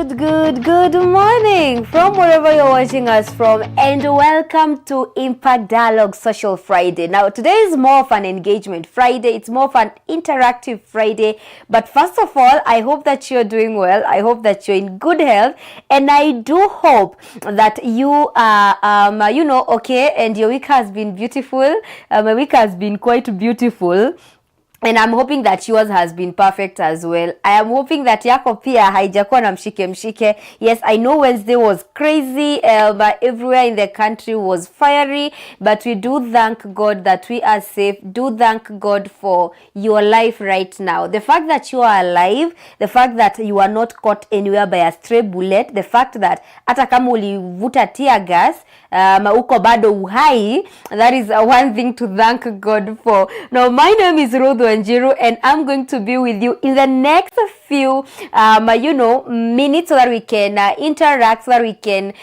Good morning from wherever you're watching us from, and welcome to Impact Dialogue Social Friday. Now, today is more of an engagement Friday. It's more of an interactive Friday. But first of all, I hope that you're doing well. I hope that you're in good health, and I do hope that you are, okay, and your week has been beautiful. My week has been quite beautiful. And I'm hoping that yours has been perfect as well. I am hoping that yako pia haijakuwa na mshike. Yes, I know Wednesday was crazy, but everywhere in the country was fiery. But we do thank God that we are safe. Do thank God for your life right now. The fact that you are alive, the fact that you are not caught anywhere by a stray bullet, the fact that hata kama ulivuta tear gas, uko bado uhai, that is one thing to thank God for. Now, my name is Ruth Wanjiru, and I'm going to be with you in the next few minutes so that we can interact, so that we can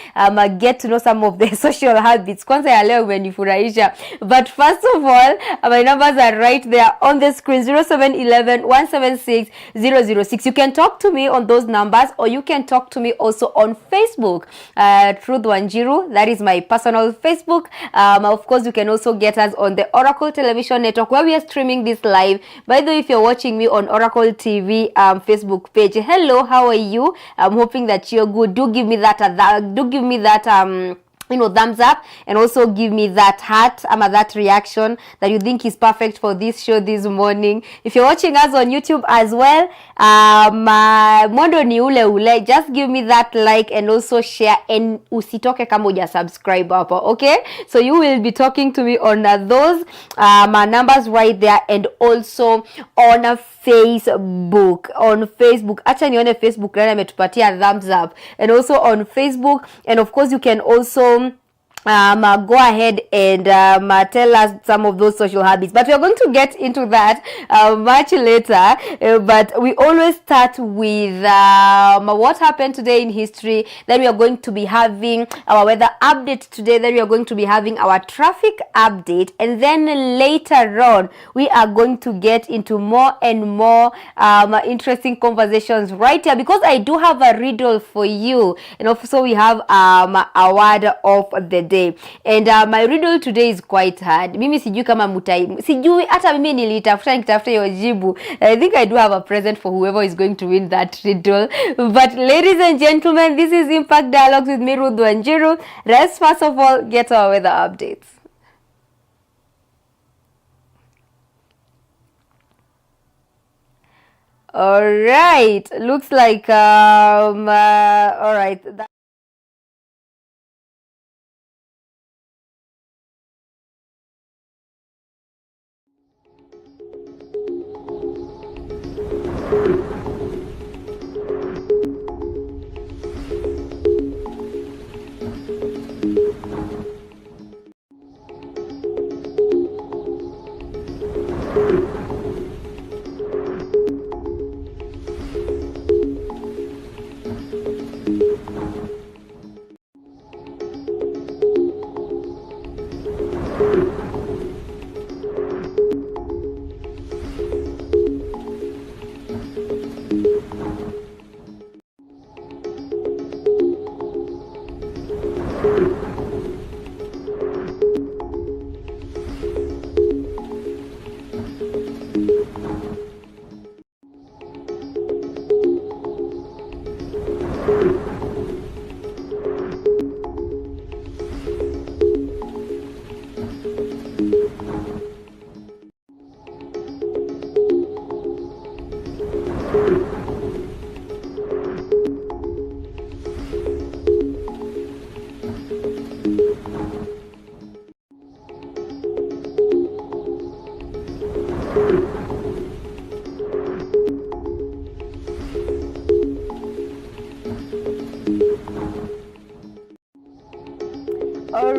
get to know some of the social habits. Kwanza ya leo umenifurahisha. But first of all, my numbers are right there on the screen: 0711-176-006. You can talk to me on those numbers, or you can talk to me also on Facebook, Ruth Wanjiru. That is my personal Facebook. Of course, you can also get us on the Oracle Television Network, where we are streaming this live. By the way, if you're watching me on Oracle TV Facebook page, hello, how are you? I'm hoping that you're good. Do give me that thumbs up, and also give me that heart, that reaction that you think is perfect for this show this morning. If you're watching us on YouTube as well, mondo ni ule, just give me that like and also share, and usitoke kama uja subscribe hapa, okay? So you will be talking to me on those numbers right there, and also on Facebook. Acha nione Facebook nani ametupatia thumbs up, and also on Facebook. And of course, you can also go ahead and tell us some of those social habits, but we are going to get into that much later. But we always start with what happened today in history. Then we are going to be having our weather update today. Then we are going to be having our traffic update, and then later on we are going to get into more and more interesting conversations right here, because I do have a riddle for you, and also we have a word of the day. And my riddle today is quite hard. Mimi sijui kama sijui hata mimi nikitafuta hiyo jibu. I think I do have a present for whoever is going to win that riddle. But ladies and gentlemen, this is Impact Dialogues with me, Ruth Wanjiru. Let's first of all get our weather updates. All right, looks like all right.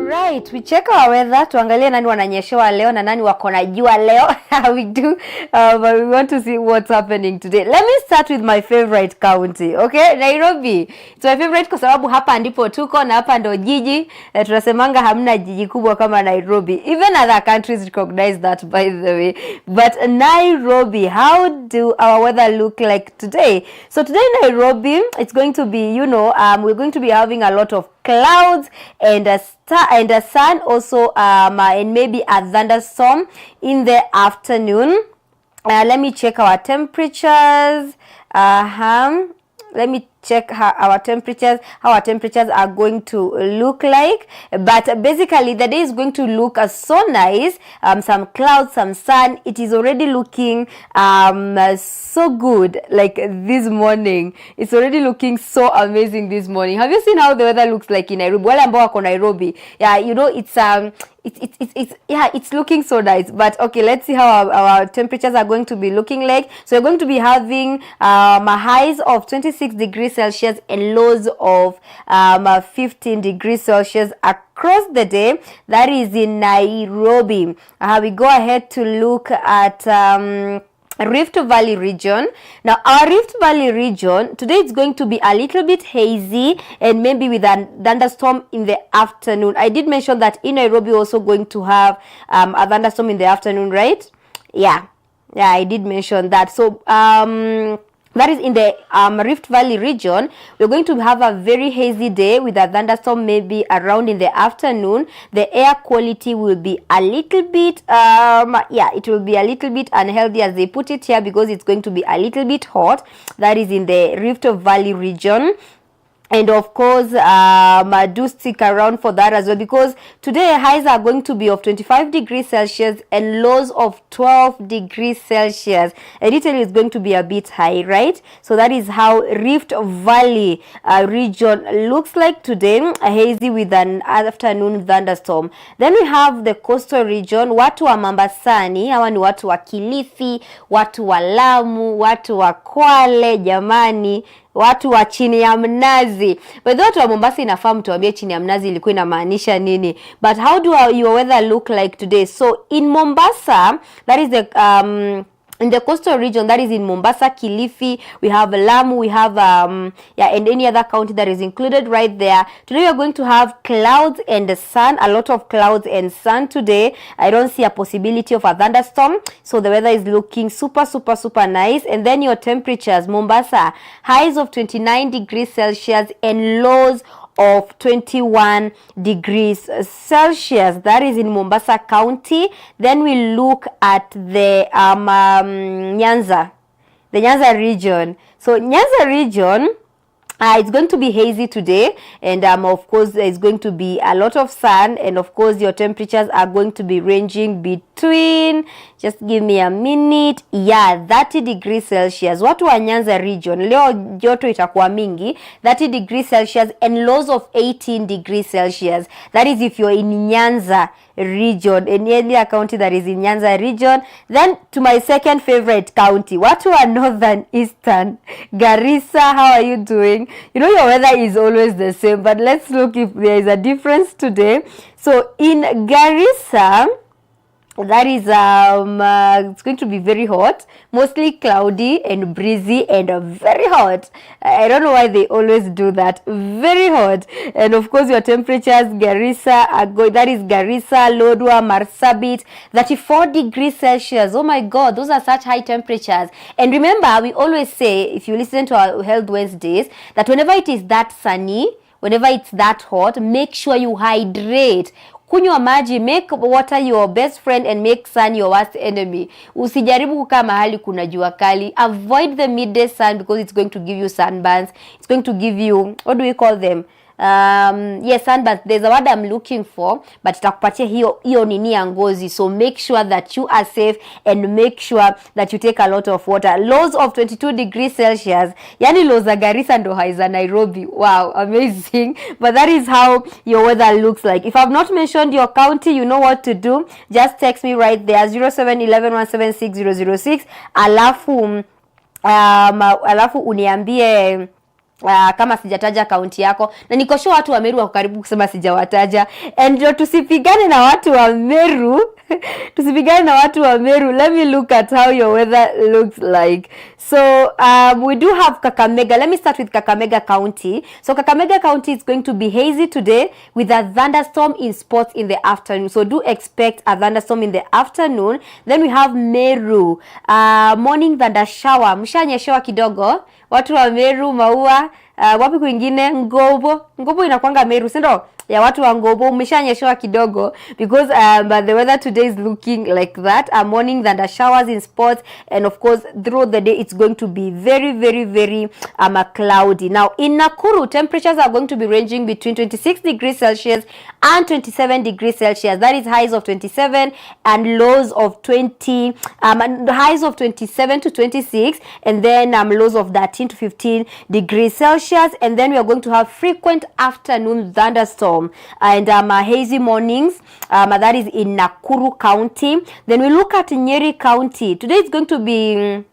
Alright, we check our weather. Tuangalie nani wananyeshewa leo na nani wako na jua leo. We do, but we want to see what's happening today. Let me start with my favorite county, okay? Nairobi. It's my favorite kwa sababu hapa ndipo tuko na hapa ndo jiji. Tunasemanga hamna jiji kubwa kama Nairobi. Even other countries recognize that, by the way. But Nairobi, how do our weather look like today? So today in Nairobi, it's going to be, you know, we're going to be having a lot of clouds and a sun also, and maybe a thunderstorm in the afternoon. Let me check our temperatures. Let me check how our temperatures are going to look like. But basically the day is going to look so nice. Some clouds, some sun. It is already looking so good. Like this morning, it's already looking so amazing this morning. Have you seen how the weather looks like in Nairobi? Wale ambao wako Nairobi, yeah, you know, it's looking so nice. But okay, let's see how our temperatures are going to be looking like. So we're going to be having highs of 26 degrees Celsius and lows of 15 degrees Celsius across the day. That is in Nairobi. We go ahead to look at Rift Valley region. Now our Rift Valley region today, it's going to be a little bit hazy and maybe with a thunderstorm in the afternoon. I did mention that in Nairobi also going to have a thunderstorm in the afternoon, right? Yeah, I did mention that. So that is in the Rift Valley region. We're going to have a very hazy day with a thunderstorm maybe around in the afternoon. The air quality will be a little bit, it will be a little bit unhealthy as they put it here, because it's going to be a little bit hot. That is in the Rift Valley region. And of course, do stick around for that as well, because today highs are going to be of 25 degrees Celsius and lows of 12 degrees Celsius. And Italy is going to be a bit high, right? So that is how Rift Valley region looks like today, hazy with an afternoon thunderstorm. Then we have the coastal region. Watu wa Mombasani, hawa ni watu wa Kilifi, watu wa Lamu, watu wa Kwale, jamani, watu wa chini ya mnazi. But watu wa Mombasa inafaa mtuambie chini ya mnazi ilikuwa inamaanisha nini. But how do your weather look like today? So in Mombasa, that is the in the coastal region, that is in Mombasa, Kilifi, we have Lamu, we have and any other county that is included right there. Today we are going to have clouds and the sun, a lot of clouds and sun today. I don't see a possibility of a thunderstorm, so the weather is looking super nice. And then your temperatures, Mombasa, highs of 29 degrees Celsius and lows of 21 degrees Celsius. That is in Mombasa County. Then we look at the Nyanza region. So Nyanza region, it's going to be hazy today, and of course there's going to be a lot of sun, and of course your temperatures are going to be ranging between, just give me a minute, 30 degrees Celsius. Watu wa Nyanza region, leo joto itakuwa mingi, 30 degrees Celsius and lows of 18 degrees Celsius. That is if you're in Nyanza region, any other county that is in Nyanza region. Then to my second favorite county, watu wa Northern Eastern, Garissa, how are you doing? You know your weather is always the same, but let's look if there is a difference today. So in Garissa, that is it's going to be very hot, mostly cloudy and breezy and very hot. I don't know why they always do that. Very hot. And of course your temperatures, Garissa are going, that is Garissa, Lodwar, Marsabit, 34 degrees Celsius. Oh my god, those are such high temperatures. And remember, we always say, if you listen to our Health Wednesdays, that whenever it is that sunny, whenever it's that hot, make sure you hydrate. Kunywa maji, make water your best friend and make sun your worst enemy. Usijaribu kukaa mahali kuna jua kali. Avoid the midday sun, because it's going to give you sunburns. It's going to give you, what do we call them? Yes, sunburns. There's a word I'm looking for, but itakupatia hiyo nini ya ngozi. So make sure that you are safe and make sure that you take a lot of water. Lows of 22 degrees Celsius. Yani lows za Garissa ndo high za Nairobi. Wow, amazing. But that is how your weather looks like. If I've not mentioned your county, you know what to do. Just text me right there, 0711176006. Alafu uniambie kama sijataja kaunti yako, na niko sure watu wa Meru wako karibu kusema sijawataja, and ndio tusipigane na watu wa Meru tusipigane na watu wa Meru. Let me look at how your weather looks like. So we do have Kakamega. Let me start with Kakamega County. So Kakamega County is going to be hazy today with a thunderstorm in spots in the afternoon. So do expect a thunderstorm in the afternoon. Then we have Meru. Morning thunder shower. Mshanyeshewa kidogo watu wa Meru, Maua, wapi kwingine, Ngobo inakuanga Meru, si ndio? Ya watu wa Ngobo umeshanyeshewa kidogo, because but the weather today is looking like that. A morning thunder showers in spots, and of course throughout the day it's going to be very cloudy. Now in Nakuru, temperatures are going to be ranging between 26 degrees Celsius and 27 degrees Celsius. That is highs of 27 and lows of 20, highs of 27 to 26, and then lows of 13 to 15 degrees Celsius. And then we are going to have frequent afternoon thunderstorms and hazy mornings. That is in Nakuru County. Then we look at Nyeri County. Today it's going to be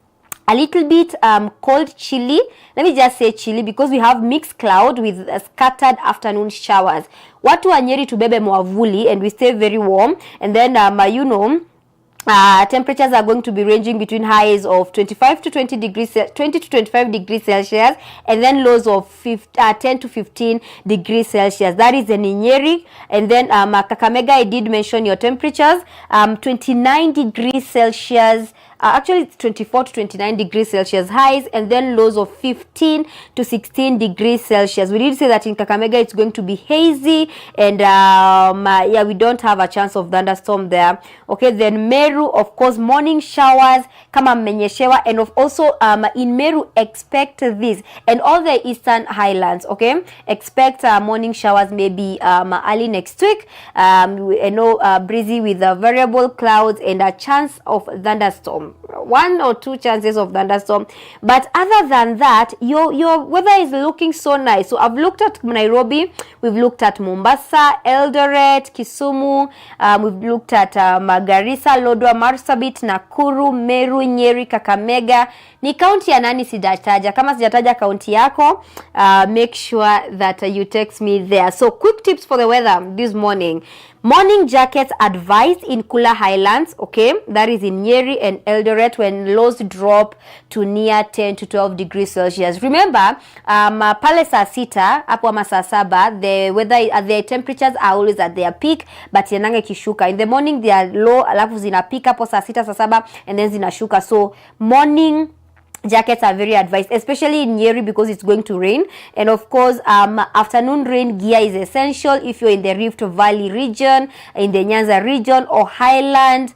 a little bit cold, chilly. Let me just say chilly because we have mixed cloud with scattered afternoon showers. Watu wa Nyeri tubebe mwavuli and we stay very warm. And then temperatures are going to be ranging between highs of 25 to 20 to 25 degrees Celsius, and then lows of 10 to 15 degrees Celsius. That is in Nyeri. And then Kakamega, I did mention your temperatures, 29 degrees Celsius. Actually it's 24 to 29 degrees Celsius highs, and then lows of 15 to 16 degrees Celsius. We did say that in Kakamega it's going to be hazy, and yeah, we don't have a chance of thunderstorm there. Okay, then Meru, of course, morning showers kama mmenyeshewa, and of also in Meru expect this, and all the eastern highlands, okay, expect morning showers maybe early next week. Breezy with variable clouds and a chance of thunderstorm. 1 or 2 chances of thunderstorm, but other than that your weather is looking so nice. So I've looked at Nairobi, we've looked at Mombasa, Eldoret, Kisumu, we've looked at Garissa, Lodwar, Marsabit, Nakuru, Meru, Nyeri, Kakamega. Ni county ya nani sijataja? Kama sijataja county yako, make sure that you text me there. So quick tips for the weather this morning. Morning jackets advised in cooler highlands, okay? That is in Nyeri and Eldoret when lows drop to near 10 to 12 degrees Celsius. Remember, pale saa sita, hapo ama saa saba, the weather, the temperatures are always at their peak, but yanange kishuka. In the morning, they are low, alafu zina peak hapo saa sita, saa saba, and then zinashuka. So, morning jackets are very advised, especially in Nyeri because it's going to rain. And of course, afternoon rain gear is essential if you're in the Rift Valley region, in the Nyanza region, or highland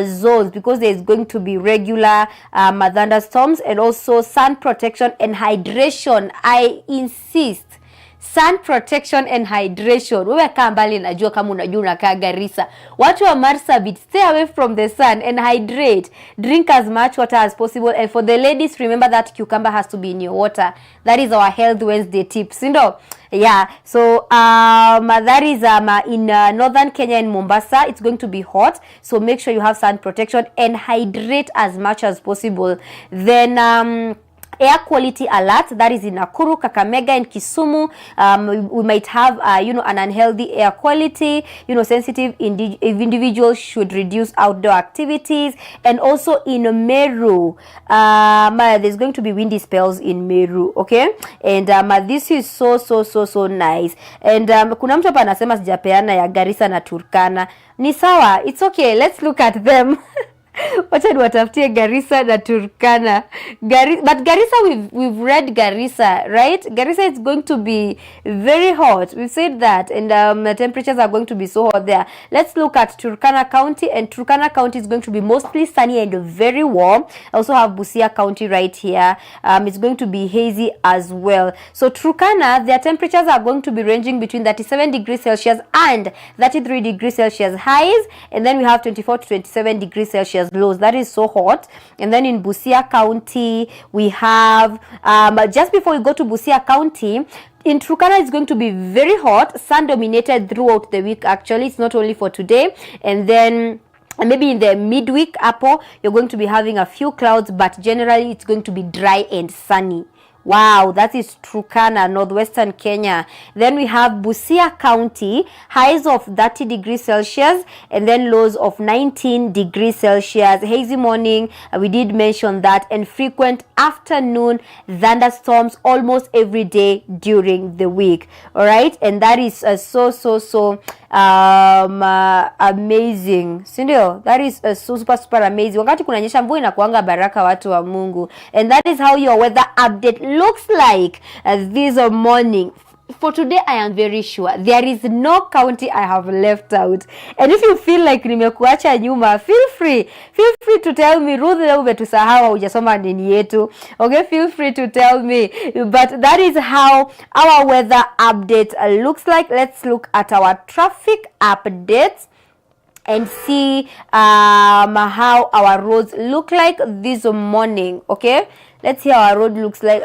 zones, because there's going to be regular thunderstorms. And also sun protection and hydration. I insist, sun protection and hydration. Wewe kaa mbali, najua kama unajua unakaa Garissa. Watu wa Marsabit, stay away from the sun and hydrate. Drink as much water as possible. And for the ladies, remember that cucumber has to be in your water. That is our Health Wednesday tips. Sindo? Yeah. So that is in northern Kenya and Mombasa. It's going to be hot. So make sure you have sun protection and hydrate as much as possible. Then air quality alert, that is in Nakuru, Kakamega, and Kisumu. We might have an unhealthy air quality. Sensitive individuals should reduce outdoor activities. And also in Meru, there's going to be windy spells in Meru, okay? And this is so nice. And kuna mtu hapa anasema sijapeana ya Garissa na Turkana. Ni sawa, it's okay, let's look at them. Wacha niwatafutie Garissa na Turkana. But Garissa, we've read Garissa, right? Garissa is going to be very hot. We've said that, and the temperatures are going to be so hot there. Let's look at Turkana County, and Turkana County is going to be mostly sunny and very warm. I also have Busia County right here. It's going to be hazy as well. So Turkana, their temperatures are going to be ranging between 37 degrees Celsius and 33 degrees Celsius highs, and then we have 24 to 27 degrees Celsius lows. That is so hot. And then in Busia County, we have just before we go to Busia County, in Turkana, it's going to be very hot, sun dominated throughout the week. Actually, it's not only for today. And then maybe in the midweek, you're going to be having a few clouds, but generally it's going to be dry and sunny. Wow, that is Turkana, northwestern Kenya. Then we have Busia County, highs of 30 degrees Celsius and then lows of 19 degrees Celsius. Hazy morning, we did mention that, and frequent afternoon thunderstorms almost every day during the week. All right, and that is so amazing, sindio? That is super amazing. Wakati kunanyesha mvua inakuanga baraka, watu wa Mungu. And that is how your weather update looks like this morning. For today, I am very sure there is no county I have left out. And if you feel like nimekuacha nyuma, feel free to tell me, Ruth, leo umetusahau hujasoma nini yetu. Okay, feel free to tell me. But that is how our weather update looks like. Let's look at our traffic updates and see how our roads look like this morning. Okay, let's see how our road looks like.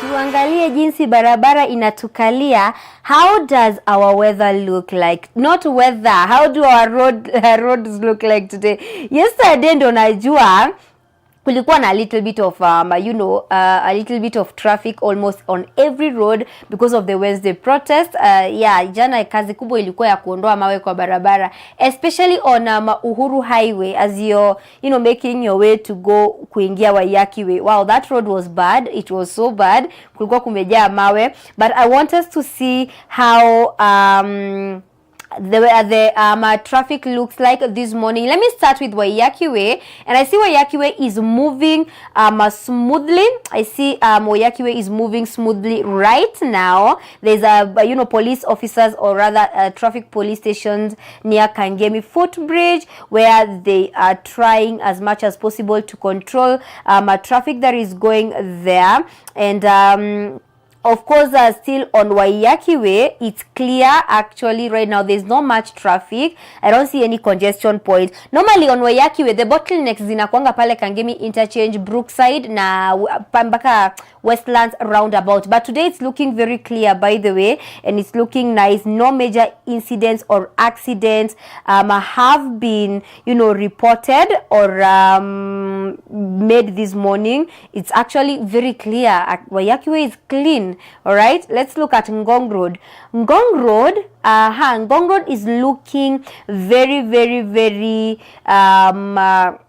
Tuangalie jinsi barabara inatukalia. How does our weather look like? Not weather. How do our roads look like today? Yesterday ndo najua kulikuwa na a little bit of a little bit of traffic almost on every road because of the Wednesday protest. Jana kazi kubwa ilikuwa ya kuondoa mawe kwa barabara, especially on Uhuru Highway as you're making your way to go kuingia Waiyaki Way. Wow, that road was bad. It was so bad. Kulikuwa kumejaa mawe. But I want us to see how the traffic looks like this morning. Let me start with Waiyaki Way, and I see Waiyaki Way is moving smoothly. I see Waiyaki Way is moving smoothly right now. There's police officers, or rather traffic police stations near Kangemi Footbridge, where they are trying as much as possible to control traffic that is going there. And of course, still on Waiyaki Way, it's clear actually right now. There's not much traffic. I don't see any congestion points. Normally on Waiyaki Way, the bottlenecks zinakuanga pale Kangemi Interchange, Brookside na mpaka Westlands roundabout. But today it's looking very clear, by the way, and it's looking nice. No major incidents or accidents have been, reported or made this morning. It's actually very clear. Waiyaki Way is clean. All right, let's look at Ngong Road. Ngong Road is looking very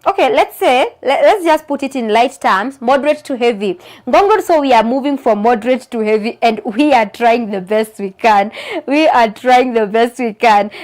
okay, let's just put it in light terms, moderate to heavy. Ngong Road, so we are moving from moderate to heavy, and we are trying the best we can.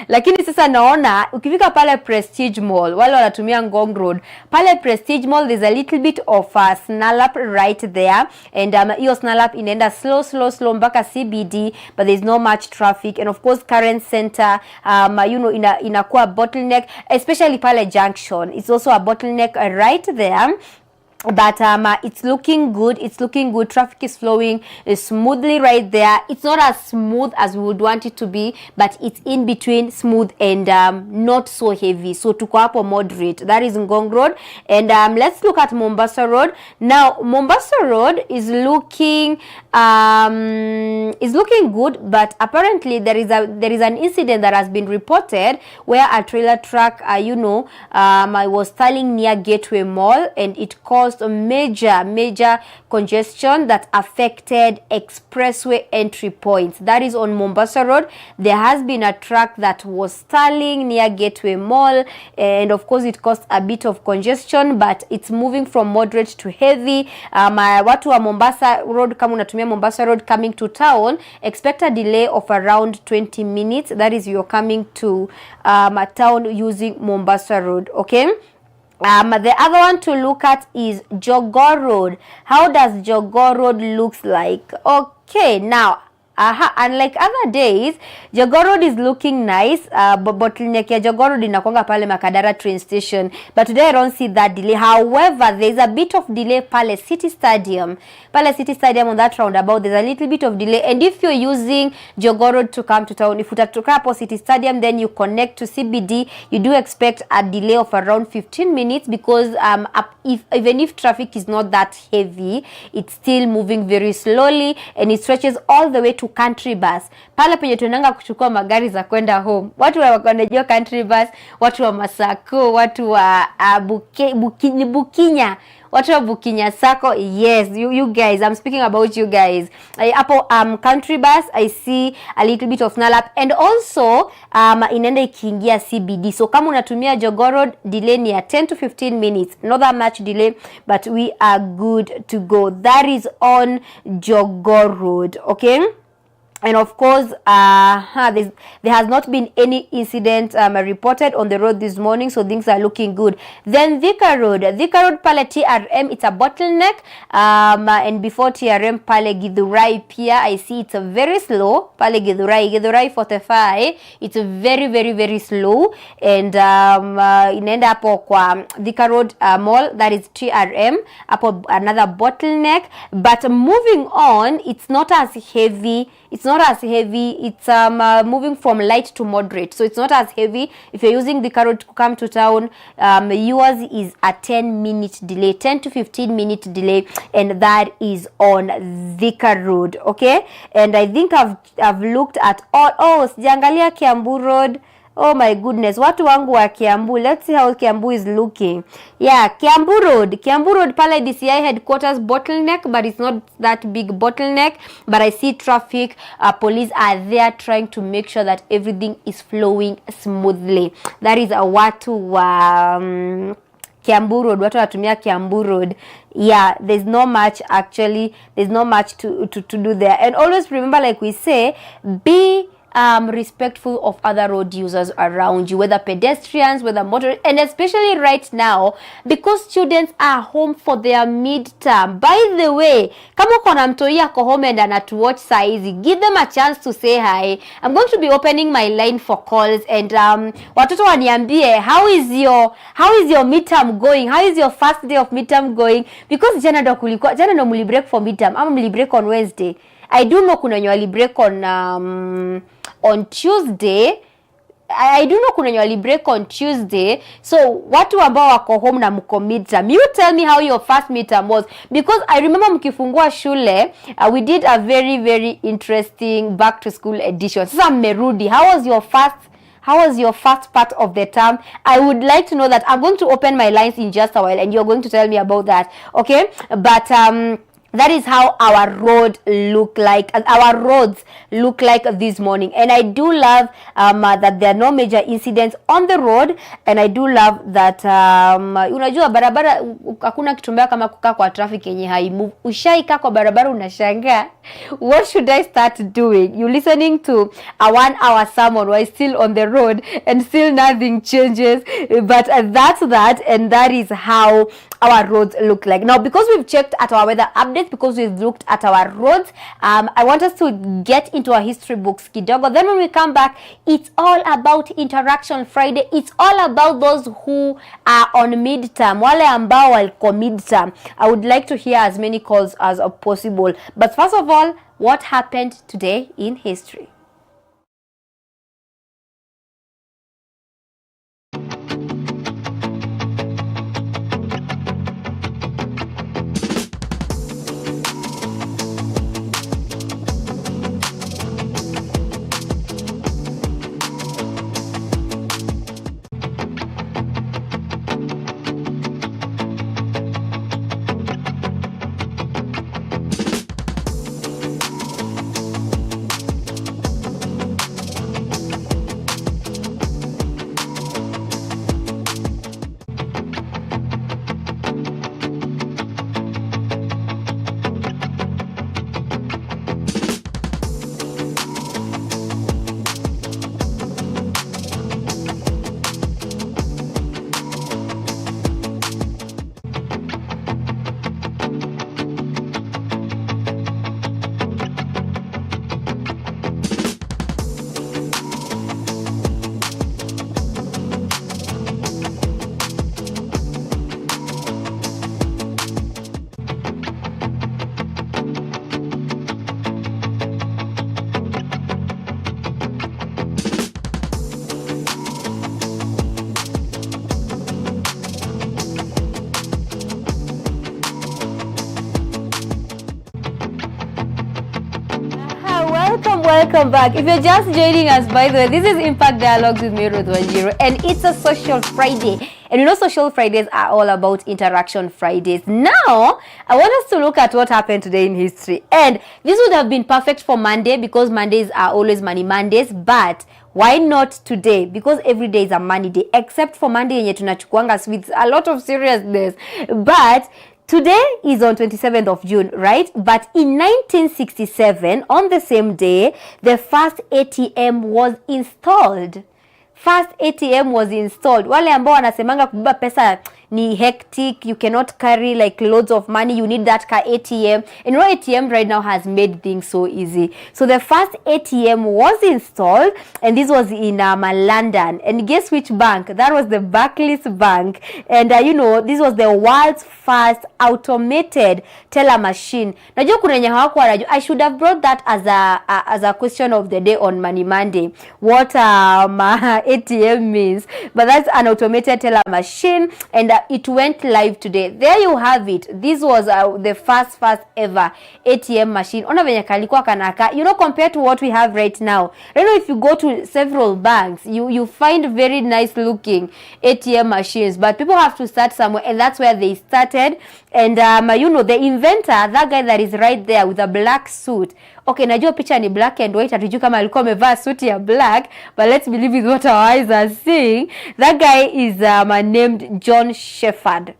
Lakini sasa naona ukifika pale Prestige Mall, wale wanatumia Ngong Road, pale Prestige Mall there's a little bit of a snarl up right there, and hiyo snarl up inaenda slow mpaka CBD, but there's no much traffic. And of course Current Center inakuwa bottleneck, especially pale Junction. It's also a bottleneck right there. But it's looking good. Traffic is flowing smoothly right there. It's not as smooth as we would want it to be, but it's in between smooth and not so heavy. So tuko hapo moderate. That is Ngong Road. And let's look at Mombasa Road. Now Mombasa Road is looking good, but apparently there is an incident that has been reported where a trailer truck was stalling near Gateway Mall, and it caused a major congestion that affected expressway entry points. That is on Mombasa Road. There has been a truck that was stalling near Gateway Mall, and of course it caused a bit of congestion, but it's moving from moderate to heavy. Watu wa Mombasa Road, kama unatumia Mombasa Road coming to town, expect a delay of around 20 minutes. That is, you're coming to town using Mombasa Road. Okay, The other one to look at is Jogoo Road. How does Jogoo Road looks like? Okay, now unlike other days, Jogoo Road is looking nice. Bottleneck ya Jogoo Road inakwanga pale Makadara train station, but today I don't see that delay. However, there's a bit of delay pale City Stadium. Pale City Stadium on that roundabout, there's a little bit of delay. And if you're using Jogoo Road to come to town, if utatoka hapo City Stadium, then you connect to CBD, you do expect a delay of around 15 minutes because even if traffic is not that heavy, it's still moving very slowly and it stretches all the way to country bus. Pale penye tunanga kuchukua magari za kwenda home. Watu wanajua country bus, watu wa Masako, watu wa Bukinya. Watu wa Bukinya Sako, yes, you guys, I'm speaking about you guys. Hapo country bus, I see a little bit of snarl-up and also inaenda ikiingia CBD. So kama unatumia Jogoo Road, delay ni ya 10 to 15 minutes. Not that much delay, but we are good to go. That is on Jogoo Road, okay? And of course, there has not been any incident reported on the road this morning, so things are looking good. Then Thika Road pale TRM, it's a bottleneck. And before TRM pale Githurai pia, I see it's a very slow. Pale Githurai 45, it's a very, very, very slow. And inaenda hapo kwa Thika Road Mall, that is TRM, hapo another bottleneck. But moving on, it's not as heavy. It's moving from light to moderate, so it's not as heavy. If you're using the road to come to town, yours is a 10-minute delay, 10 to 15-minute delay, and that is on Thika Road, okay? And I think I've looked at all. Sijaangalia Kiambu Road. Oh my goodness, watu wangu wa Kiambu. Let's see how Kiambu is looking. Yeah, Kiambu Road pale DCI headquarters bottleneck, but it's not that big bottleneck. But I see traffic, police are there trying to make sure that everything is flowing smoothly. That is watu wa Kiambu Road, watu watumia Kiambu Road. Yeah, there's not much to do there. And always remember, like we say, be respectful of other road users around you, whether pedestrians, whether motorists, and especially right now because students are home for their midterm. By the way, kama uko na mtoi yako home and anatuwatch saa hizi, give them a chance to say hi. I'm going to be opening my line for calls and watoto waniambie how is your midterm going, how is your first day of midterm going, because jana ndo muli break for midterm ama muli break on Wednesday. I do know kuna wenye wali break on Tuesday. I do know kuna wenye wali break on Tuesday. So watu ambao wako home na mko midterm, you tell me how your first midterm was, because I remember mkifungua shule, we did a very, very interesting back to school edition. Sasa mmerudi, how was your first part of the term? I would like to know that. I'm going to open my lines in just a while and you're going to tell me about that, okay? But that is how our roads look like this morning. And I do love that there are no major incidents on the road, and I do love that unajua barabara hakuna kitu mbaya kama kukaa kwa traffic yenye haimove. Ushaika kwa barabara unashangaa, what should I start doing? You listening to a 1-hour sermon while still on the road and still nothing changes. But that's that, and that is how our roads look like. Now, because we've checked at our weather updates, because we've looked at our roads, I want us to get into our history books kidogo. Then when we come back, it's all about Interaction Friday. It's all about those who are on midterm, wale ambao walko midterm. I would like to hear as many calls as possible. But first of all, what happened today in history? welcome back. If you're just joining us, by the way, this is Impact Dialogues with me, Ruth Wanjiru, and it's a Social Friday. And you know, Social Fridays are all about Interaction Fridays. Now, I want us to look at what happened today in history. And this would have been perfect for Monday because Mondays are always Money Mondays, but why not today? Because every day is a money day, except for Monday yenye tunachukuanga with a lot of seriousness. But today is on 27th of June, right? But in 1967, on the same day, the first ATM was installed. First ATM was installed. Wale ambao wanasemanga kubeba pesa ni hectic, you cannot carry like loads of money, you need that car ATM. And you know, ATM right now has made things so easy. So the first ATM was installed, and this was in London. And guess which bank? That was the Barclays Bank. And you know, this was the world's first automated teller machine. Najua kuna wenye hawako wanajua. I should have brought that as a question of the day on Money Monday. What ATM means, but that's an automated teller machine, and it went live today. There you have it. This was the first ever ATM machine. Ona venye kalikuwa kanaka. You know, compared to what we have right now. Right now, if you go to several banks, you find very nice looking ATM machines, but people have to start somewhere, and that's where they started. And you know, the inventor, that guy that is right there with a black suit. Okay, najua picha ni black and white. Hatujui kama alikuwa amevaa suit ya black, but let's believe with what our eyes are seeing. That guy is named John Shepherd.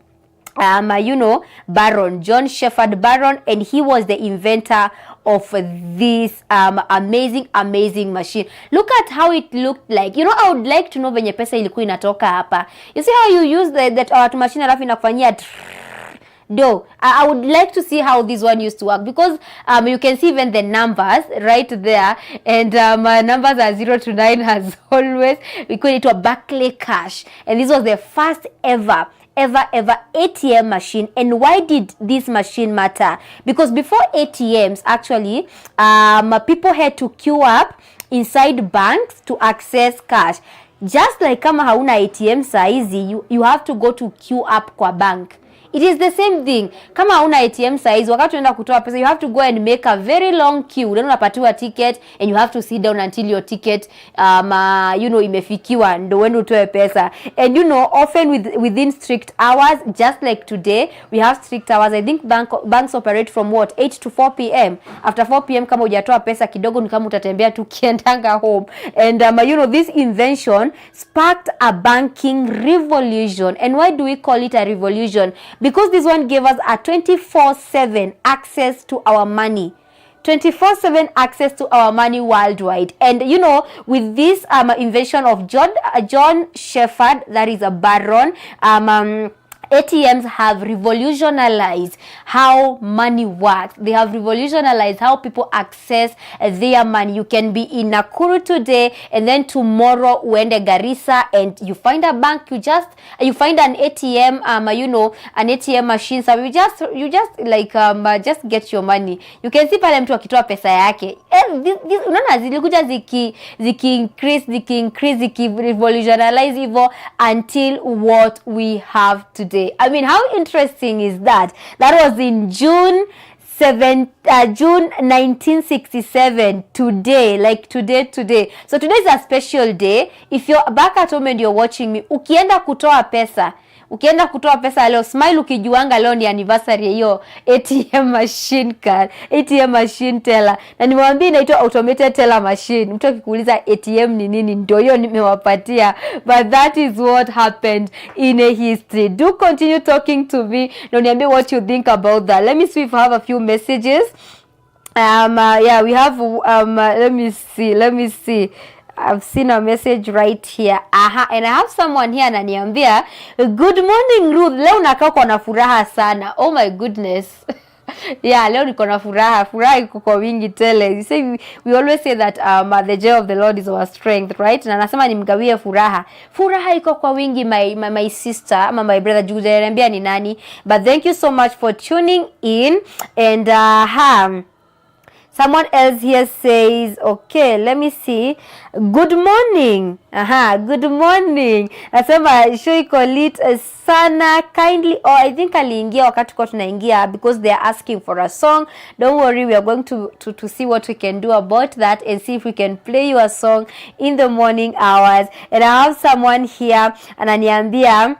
You know, Baron, John Shepherd Baron, and he was the inventor of this amazing machine. Look at how it looked like. You know, I would like to know venye pesa ilikuwa inatoka hapa. You see how you use that machine alafu inakufanyia though. I would like to see how this one used to work, because you can see even the numbers right there, and numbers are 0 to 9 as always. We call it a Barclay Cash, and this was the first ever ATM machine. And why did this machine matter? Because before ATMs, actually, people had to queue up inside banks to access cash. Just like kama hauna ATM saizi, you have to go to queue up kwa bank. It is the same thing. Kama hauna ATM size, wakati unaenda kutoa pesa, you have to go and make a very long queue. Then unapatiwa ticket, and you have to sit down until your ticket you know, imefikiwa ndo uende utoe pesa. And you know, often within strict hours, just like today, we have strict hours. I think banks operate from what, 8 to 4 p.m. After 4 p.m, kama hujatoa pesa kidogo, ni kama utatembea tu kiendanga home. And you know, this invention sparked a banking revolution. And why do we call it a revolution? Because this one gave us a 24/7 access to our money. 24/7 access to our money worldwide. And you know, with this invention of John Shepherd, that is a Baron, ATMs have revolutionized how money works. They have revolutionized how people access their money. You can be in Nakuru today, and then tomorrow uende Garissa, and you find a bank. You find an ATM. You know, an ATM machine. So you just like just get your money. You can see pale mtu akitoa pesa yake. Unaona zilikuja ziki revolutionize hivyo until what we have today. I mean, how interesting is that? That was in June 1967. Today, like today. So today is a special day. If you're back at home and you're watching me, ukienda kutoa pesa leo, smile ukijuanga leo ni anniversary ya hiyo ATM machine card, ATM machine teller. Na nimewambia inaitwa automated teller machine. Mtu akikuuliza ATM ni nini, ndio hiyo nimewapatia. But that is what happened in a history. Do continue talking to me. Na niambie what you think about that. Let me see if I have a few messages. Yeah, we have let me see. I've seen a message right here. And I have someone here ananiambia, good morning Ruth, leo nakaa kwa na furaha sana. Oh my goodness. Yeah, leo niko na furaha iko kwa wingi tele. You say we always say that the joy of the Lord is our strength, right? Na nasema nimgawie furaha iko kwa wingi, my sister ama my brother. Jude ananiambia ni nani, but thank you so much for tuning in. And Someone else here says, okay, let me see. Good morning. Good morning. Nasema show iko lit sana kindly. Oh, I think aliingia wakati kwa tunaingia because they are asking for a song. Don't worry, we are going to see what we can do about that and see if we can play you a song in the morning hours. And I have someone here ananiambia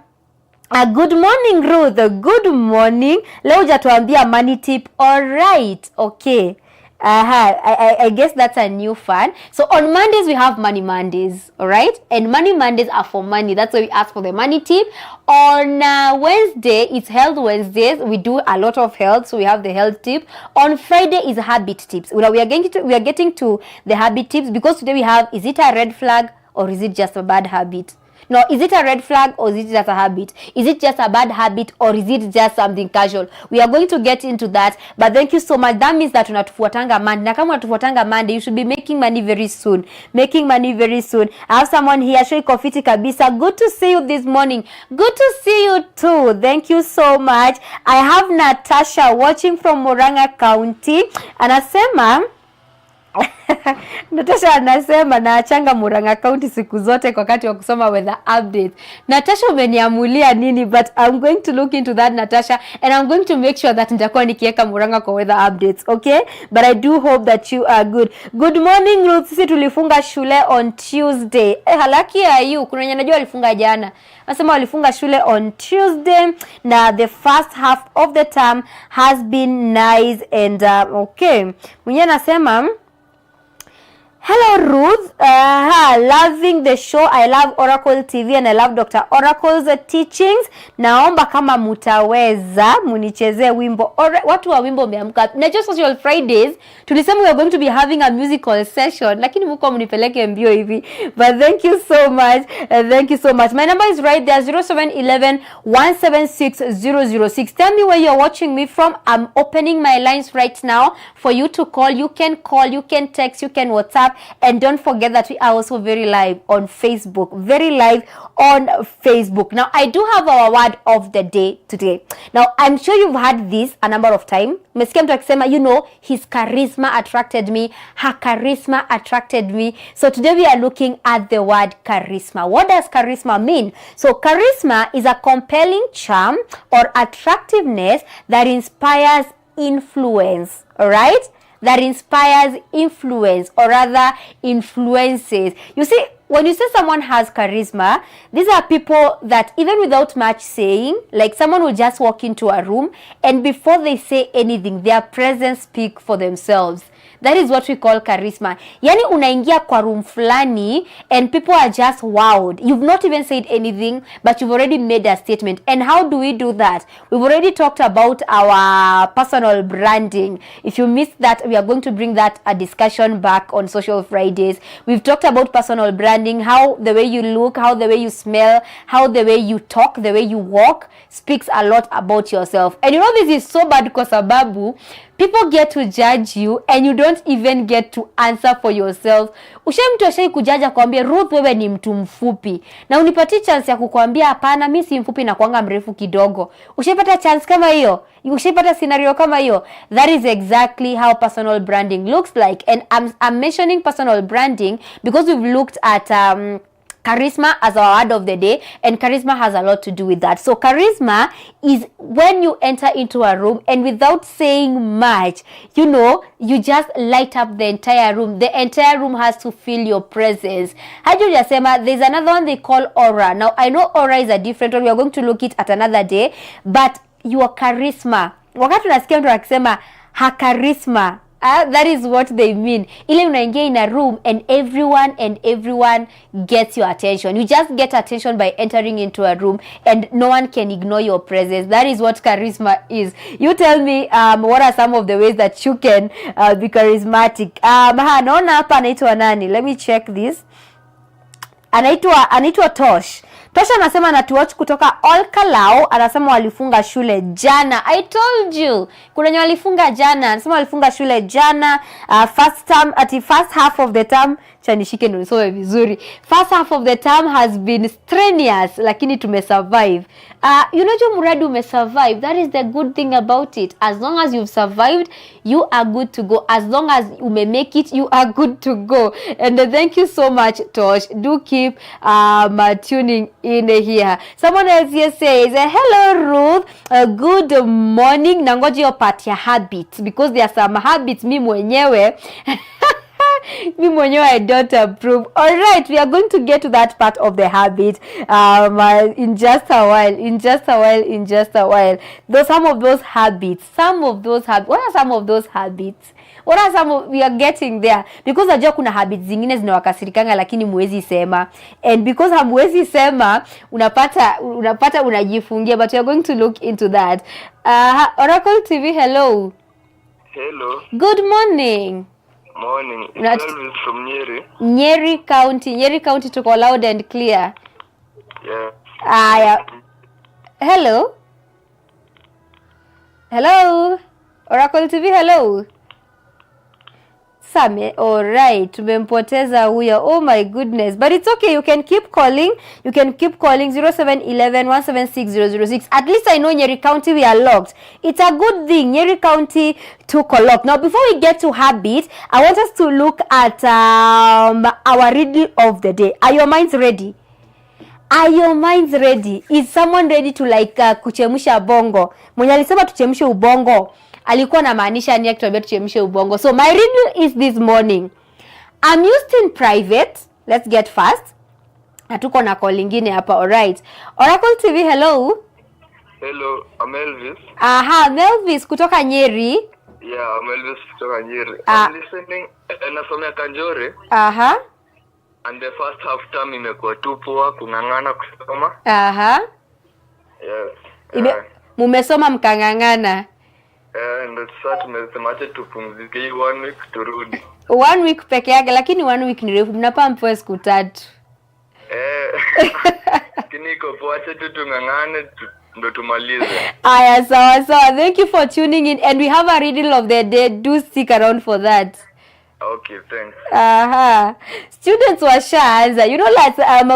good morning Ruth. Good morning. Leo hujatuambia money tip. All right. Okay. I guess that's a new fun. So on Mondays we have Money Mondays, all right? And Money Mondays are for money. That's why we ask for the money tip. On Wednesday, it's Health Wednesdays. We do a lot of health, so we have the health tip. On Friday is habit tips. We are getting to the habit tips because today we have, is it a red flag or is it just a bad habit? No, is it a red flag or is it just a habit? Is it just a bad habit or is it just something casual? We are going to get into that. But thank you so much. That means that unatufuatanga Monday. Na kama unatufuatanga Monday, you should be making money very soon. Making money very soon. I have someone here, Shoi Kofiti Kabisa. Good to see you this morning. Good to see you too. Thank you so much. I have Natasha watching from Murang'a County. Anasema Natasha anasema naachanga Murang'a County siku zote kwa wakati wa kusoma weather updates. Natasha umeniamulia nini? But I'm going to look into that, Natasha, and I'm going to make sure that nitakuwa nikiweka Murang'a kwa weather updates, okay? But I do hope that you are good. Good morning Ruth. Sisi tulifunga shule on Tuesday. Halaki ya you. Kuna wenye najua walifunga jana. Nasema walifunga shule on Tuesday. Na the first half of the term has been nice and okay. Mwenye nasema hello Ruth, loving the show. I love Oracle TV and I love Dr. Oracle's teachings. Naomba kama mutaweza munichezee wimbo. Watu wa wimbo meamka. Na just social Fridays tulisema we are going to be having a musical session, lakini mko mnipeleke mbio hivi. But thank you so much. Thank you so much. My number is right there, 0711 176 006. Tell me where you're watching me from. I'm opening my lines right now for you to call. You can call, you can text, you can WhatsApp. And don't forget that we are also very live on Facebook. Very live on Facebook. Now, I do have our word of the day today. Now, I'm sure you've heard this a number of times. Mesikia mtu akisema, you know, his charisma attracted me. Her charisma attracted me. So today we are looking at the word charisma. What does charisma mean? So charisma is a compelling charm or attractiveness that inspires influence. All right? That inspires influence or rather influences. You see, when you say someone has charisma, these are people that even without much saying, like someone will just walk into a room and before they say anything, their presence speak for themselves. That is what we call charisma. Yani unaingia kwa room fulani and people are just wowed. You've not even said anything, but you've already made a statement. And how do we do that? We've already talked about our personal branding. If you missed that, we are going to bring that a discussion back on Social Fridays. We've talked about personal branding, how the way you look, how the way you smell, how the way you talk, the way you walk speaks a lot about yourself. And you know this is so bad kwa sababu people get to judge you and you don't even get to answer for yourself. Mtu ashai kujaja kuambia Ruth wewe ni mtu mfupi. Na unipatie chance ya kukuambia hapana mimi si mfupi na kuanga mrefu kidogo. Ushaipata chance kama hiyo? Ushaipata scenario kama hiyo? That is exactly how personal branding looks like. And I'm mentioning personal branding because we've looked at charisma as our word of the day, and charisma has a lot to do with that. So charisma is when you enter into a room and without saying much, you know, you just light up the entire room. The entire room has to feel your presence. Hajujasema, there's another one they call aura. Now, I know aura is a different one. We are going to look at another day. But your charisma. Wakati unasikia mtu akisema, ha charisma. That is what they mean. Ile unaingia in a room and everyone gets your attention. You just get attention by entering into a room and no one can ignore your presence. That is what charisma is. You tell me what are some of the ways that you can be charismatic. Naona hapa anaitwa nani? Let me check this. Anaitwa Tosh. Tosha anasema na tuwatch kutoka Olkalao, anasema walifunga shule jana. I told you. Kuna wenye walifunga jana. Anasema walifunga shule jana. First half of the term chanishike ndo nisome vizuri. First half of the term has been strenuous, lakini tumesurvive. Unajua muradi umesurvive. That is the good thing about it. As long as you've survived, you are good to go. As long as you may make it, you are good to go. And thank you so much, Tosh. Do keep tuning in here. Someone else here says, hello Ruth, good morning. Nangoji opati ya habits, because there are some habits mi mwenyewe I don't approve. All right, we are going to get to that part of the habit in just a while. Though some of those habits. What are some of those habits? We are getting there, because najua kuna habits zingine zinawakasirikanga lakini muwezi sema, and because hamwezi sema unapata unajifungia, but we are going to look into that. Oracle TV, hello. Good morning. Morning. It's from Nyeri. Nyeri County tuko loud and clear. Yeah. Hello. Oracle TV, hello. Same, alright, tumempoteza huyo. Oh my goodness. But it's okay, you can keep calling. 0711-176-006. At least I know Nyeri County we are locked. It's a good thing. Nyeri County took a lock. Now before we get to habit, I want us to look at our riddle of the day. Are your minds ready? Is someone ready to kuchemusha bongo? Mwenye alisema tuchemshe ubongo alikuwa na maanisha ni akituambia tuchemshe ubongo. So my riddle is this morning. I'm used in private. Let's get fast. Hatuko na call lingine hapa. Alright. Oracle TV, hello. Hello, I'm Elvis. Melvis kutoka Nyeri. Yeah, I'm Elvis kutoka Nyeri. I'm listening. Nasomea Kanjore. And the first half term imekuwa tu poa, kungangana kusoma. Yes. Mumesoma mkangangana. Ndio sasa tumesemaje tupumzike hii 1 week turudi. 1 week peke yake, lakini 1 week ni refu. Mnapa mpoa siku 3. Kiniko poache tu tungangane ndo tumalize. Aya, sawa. Thank you for tuning in, and we have a riddle of the day. Do stick around for that. Okay, thanks. Students washaanza.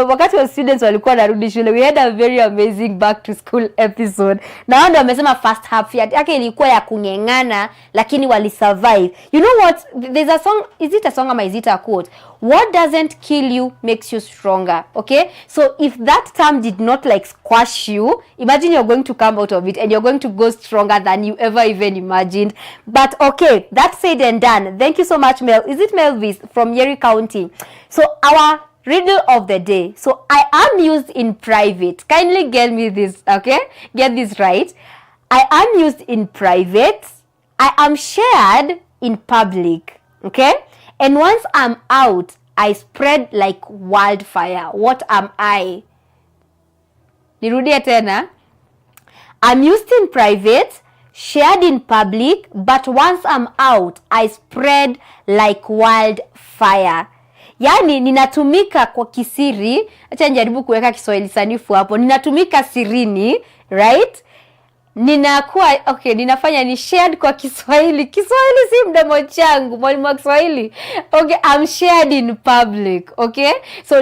Wakati wa students walikuwa narudi shule, we had a very amazing back to school episode. Na wao wamesema first half yake ilikuwa ya kungengana, lakini wali survive. You know what? There's a song, is it a song or is it a quote? What doesn't kill you makes you stronger. Okay? So if that term did not squash you, imagine you're going to come out of it and you're going to go stronger than you ever even imagined. But okay, that said and done. Thank you so much, Is it Melvis from Nyeri County? So our riddle of the day. So I am used in private. Kindly get me this, okay? Get this right. I am used in private. I am shared in public. Okay? And once I'm out, I spread like wildfire. What am I? Nirudie tena. I'm used in private, shared in public, but once I'm out, I spread like wildfire. Yani ninatumika kwa kisiri. Acha nijaribu kuweka Kiswahili sanifu hapo. Ninatumika sirini, right? Ninafanya ni shared kwa Kiswahili. Kiswahili si mdomo changu, mwalimu wa Kiswahili. Okay, I'm shared in public, okay? So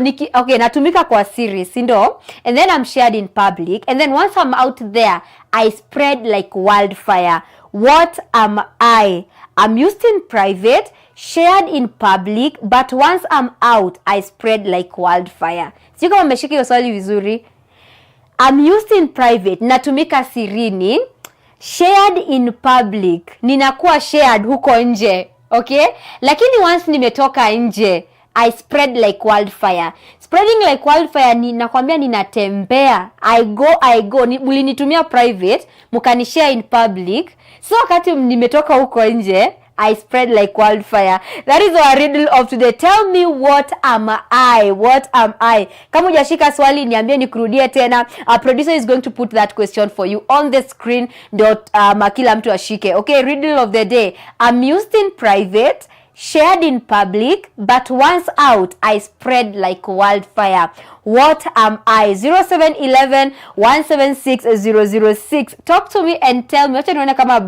natumika kwa siri, si ndo? And then I'm shared in public, and then once I'm out there, I spread like wildfire. What am I? I'm used in private, shared in public, but once I'm out, I spread like wildfire. Sio kama mmeshika hiyo swali vizuri. I'm used in private, natumika sirini. Shared in public, ninakuwa shared huko nje, okay? Lakini once nimetoka nje, I spread like wildfire. Spreading like wildfire nakwambia ninatembea. I go. Mulinitumia private, mukanishare in public. So wakati nimetoka huko nje, I spread like wildfire. That is our riddle of today. Tell me, what am I? Kama hujashika swali niambie nikurudie tena. Our producer is going to put that question for you on the screen. Kila mtu ashike. Okay, riddle of the day. I'm used in private, shared in public, but once out, I spread like wildfire. What am I? 0711-176-006. Talk to me and tell me. Wacha nione kama